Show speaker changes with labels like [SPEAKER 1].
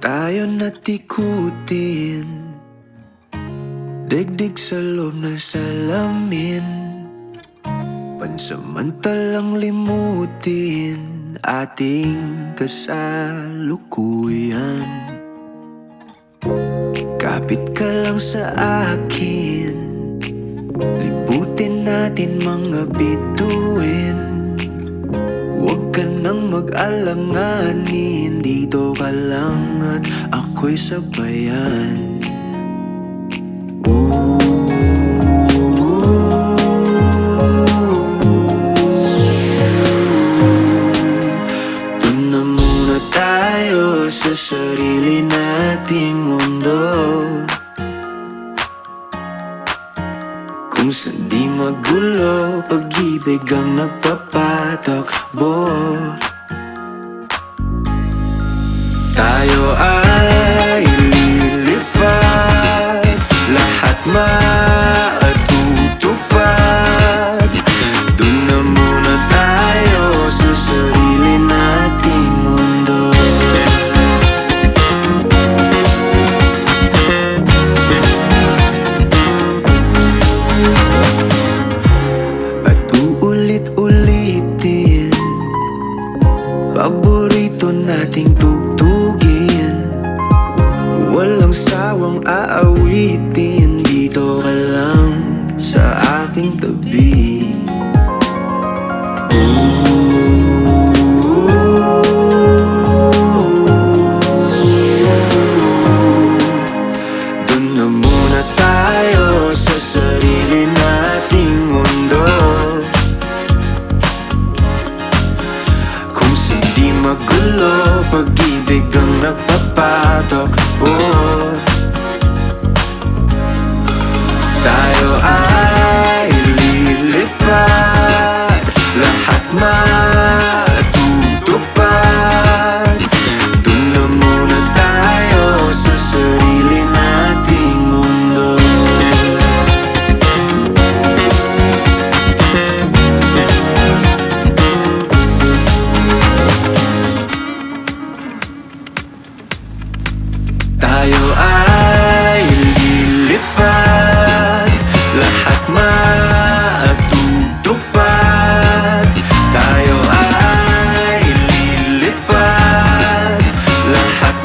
[SPEAKER 1] Tayo natikutin, digdig sa loob ng salamin. Pansamantalang limutin ating kasalukuyan. Kapit ka lang sa akin, libutin natin mga bituin. Huwag ka nang mag-alanganin, dito ka lang at ako'y sabayan. Doon na muna tayo sa sarili nating mundo, kung saan di magulo, pag-ibig ang nagpapatakbo. Tayo ay lilipad, lahat matutupad. Doon na muna tayo sa sarili nating mundo. At uulit-ulitin, paborito nating tugtugin. Walang sawang aawitin, dito ka lang sa aking tabi. Doon na muna tayo sa sarili nating mundo, kung saan di magulo, pag-ibig ang nagpapatakbo. Tayo ay lilipad, lahat matutupad. Doon na muna tayo sa sarili nating mundo. Tayo ay lilipad, lahat matutupad. Tayo ay lilipad, lahat